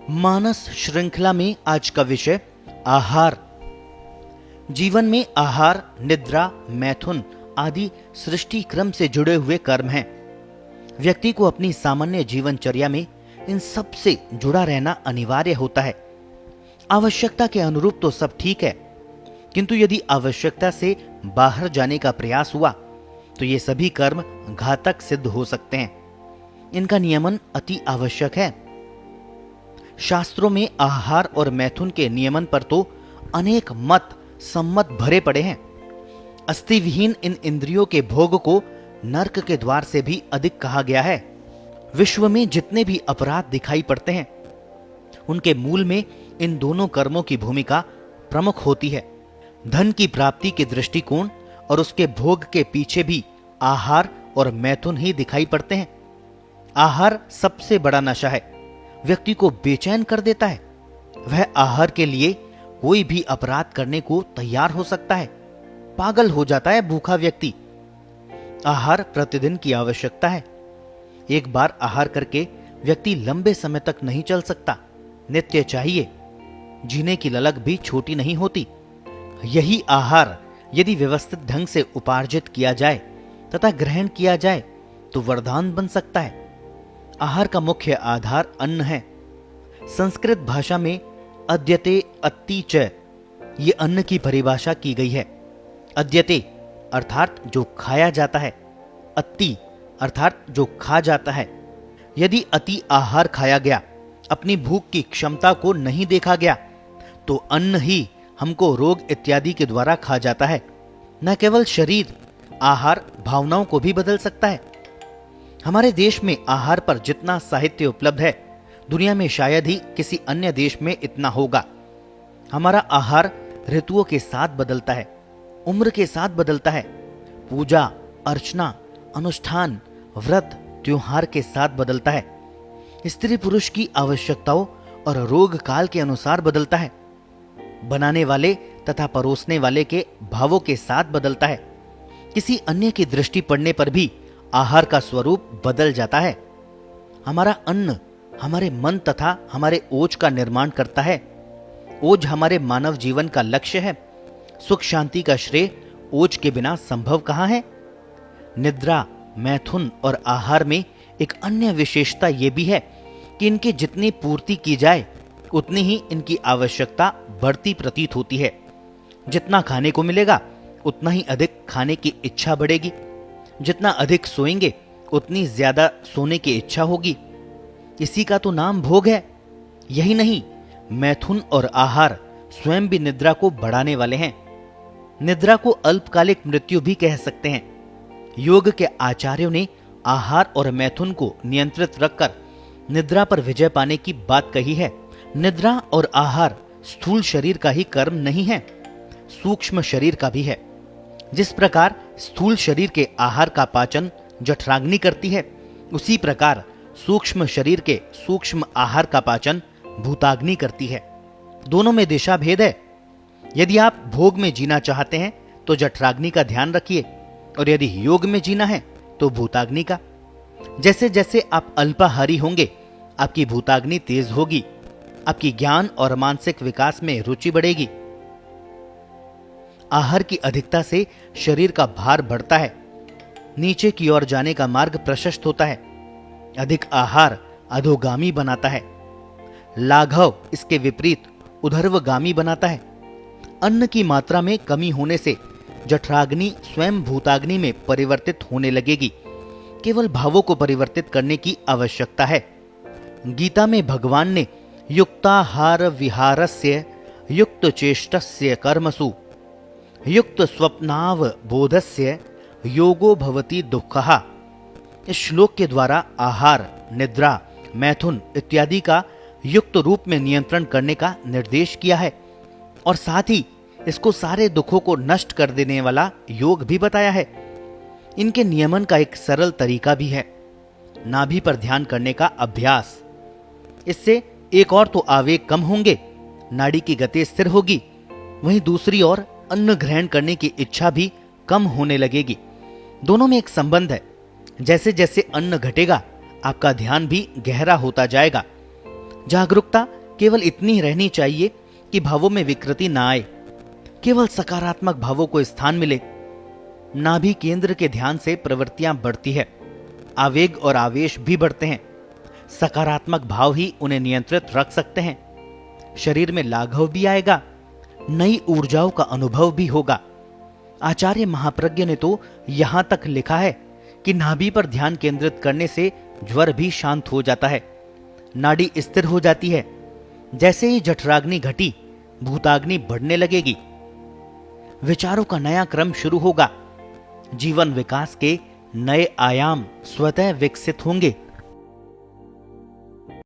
मानस श्रृंखला में आज का विषय आहार। जीवन में आहार, निद्रा, मैथुन आदि सृष्टि क्रम से जुड़े हुए कर्म हैं। व्यक्ति को अपनी सामान्य जीवनचर्या में इन सब से जुड़ा रहना अनिवार्य होता है। आवश्यकता के अनुरूप तो सब ठीक है, किंतु यदि आवश्यकता से बाहर जाने का प्रयास हुआ तो ये सभी कर्म घातक सिद्ध हो सकते हैं। इनका नियमन अति आवश्यक है। शास्त्रों में आहार और मैथुन के नियमन पर तो अनेक मत सम्मत भरे पड़े हैं। अस्थि विहीन इन इंद्रियों के भोग को नरक के द्वार से भी अधिक कहा गया है। विश्व में जितने भी अपराध दिखाई पड़ते हैं उनके मूल में इन दोनों कर्मों की भूमिका प्रमुख होती है। धन की प्राप्ति के दृष्टिकोण और उसके भोग के पीछे भी आहार और मैथुन ही दिखाई पड़ते हैं। आहार सबसे बड़ा नशा है, व्यक्ति को बेचैन कर देता है। वह आहार के लिए कोई भी अपराध करने को तैयार हो सकता है। पागल हो जाता है भूखा व्यक्ति। आहार प्रतिदिन की आवश्यकता है। एक बार आहार करके व्यक्ति लंबे समय तक नहीं चल सकता। नित्य चाहिए। जीने की ललक भी छोटी नहीं होती। यही आहार यदि व्यवस्थित ढंग से उपार्जित किया जाए तथा ग्रहण किया जाए तो वरदान बन सकता है। आहार का मुख्य आधार अन्न है। संस्कृत भाषा में अद्यते अत्ति च ये अन्न की परिभाषा की गई है। अद्यते अर्थात जो खाया जाता है, अत्ति अर्थात जो खा जाता है। यदि अति आहार खाया गया, अपनी भूख की क्षमता को नहीं देखा गया, तो अन्न ही हमको रोग इत्यादि के द्वारा खा जाता है। न केवल शरीर, आहार भावनाओं को भी बदल सकता है। हमारे देश में आहार पर जितना साहित्य उपलब्ध है, दुनिया में शायद ही किसी अन्य देश में इतना होगा। हमारा आहार ऋतुओं के साथ बदलता है, उम्र के साथ बदलता है, पूजा अर्चना, अनुष्ठान, व्रत, त्योहार के साथ बदलता है। स्त्री पुरुष की आवश्यकताओं और रोग काल के अनुसार बदलता है। बनाने वाले तथा परोसने वाले के भावों के साथ बदलता है। किसी अन्य की दृष्टि पड़ने पर भी आहार का स्वरूप बदल जाता है। हमारा अन्न हमारे मन तथा हमारे ओज का निर्माण करता है। ओज हमारे मानव जीवन का लक्ष्य है। सुख शांति का श्रेय ओज के बिना संभव कहां है। निद्रा, मैथुन और आहार में एक अन्य विशेषता यह भी है कि इनकी जितनी पूर्ति की जाए उतनी ही इनकी आवश्यकता बढ़ती प्रतीत होती है। जितना खाने को मिलेगा उतना ही अधिक खाने की इच्छा बढ़ेगी। जितना अधिक सोएंगे उतनी ज्यादा सोने की इच्छा होगी। इसी का तो नाम भोग है। यही नहीं, मैथुन और आहार स्वयं भी निद्रा को बढ़ाने वाले हैं। निद्रा को अल्पकालिक मृत्यु भी कह सकते हैं। योग के आचार्यों ने आहार और मैथुन को नियंत्रित रखकर निद्रा पर विजय पाने की बात कही है। निद्रा और आहार स्थूल शरीर का ही कर्म नहीं है, सूक्ष्म शरीर का भी है। जिस प्रकार स्थूल शरीर के आहार का पाचन जठराग्नि करती है, उसी प्रकार सूक्ष्म शरीर के सूक्ष्म आहार का पाचन भूताग्नि करती है। दोनों में दिशा भेद है। यदि आप भोग में जीना चाहते हैं तो जठराग्नि का ध्यान रखिए, और यदि योग में जीना है तो भूताग्नि का। जैसे जैसे आप अल्पाहारी होंगे, आपकी भूताग्नि तेज होगी, आपकी ज्ञान और मानसिक विकास में रुचि बढ़ेगी। आहार की अधिकता से शरीर का भार बढ़ता है, नीचे की ओर जाने का मार्ग प्रशस्त होता है। अधिक आहार अधोगामी बनाता है, लाघव इसके विपरीत उधर्वगामी बनाता है। अन्न की मात्रा में कमी होने से जठराग्नि स्वयं भूताग्नि में परिवर्तित होने लगेगी। केवल भावों को परिवर्तित करने की आवश्यकता है। गीता में भगवान ने युक्ताहार विहारस्य युक्त चेष्टस्य कर्मसु युक्त स्वप्नाव बोधस्य योगो भवति दुःखः इस श्लोक के द्वारा आहार, निद्रा, मैथुन इत्यादि का युक्त रूप में नियंत्रण करने का निर्देश किया है, और साथ ही इसको सारे दुखों को नष्ट कर देने वाला योग भी बताया है। इनके नियमन का एक सरल तरीका भी है, नाभि पर ध्यान करने का अभ्यास। इससे एक और तो आवेग कम होंगे, नाड़ी की गति स्थिर होगी, वहीं दूसरी ओर अन्न ग्रहण करने की इच्छा भी कम होने लगेगी। दोनों में एक संबंध है। जैसे जैसे अन्न घटेगा आपका ध्यान भी गहरा होता जाएगा। जागरूकता केवल इतनी रहनी चाहिए कि भावों में विकृति ना आए, केवल सकारात्मक भावों को स्थान मिले। नाभि केंद्र के ध्यान से प्रवृत्तियां बढ़ती है, आवेग और आवेश भी बढ़ते हैं। सकारात्मक भाव ही उन्हें नियंत्रित रख सकते हैं। शरीर में लाघव भी आएगा, नई ऊर्जाओं का अनुभव भी होगा। आचार्य महाप्रज्ञ ने तो यहां तक लिखा है कि नाभि पर ध्यान केंद्रित करने से ज्वर भी शांत हो जाता है, नाड़ी स्थिर हो जाती है। जैसे ही जठराग्नि घटी, भूताग्नि बढ़ने लगेगी, विचारों का नया क्रम शुरू होगा, जीवन विकास के नए आयाम स्वतः विकसित होंगे।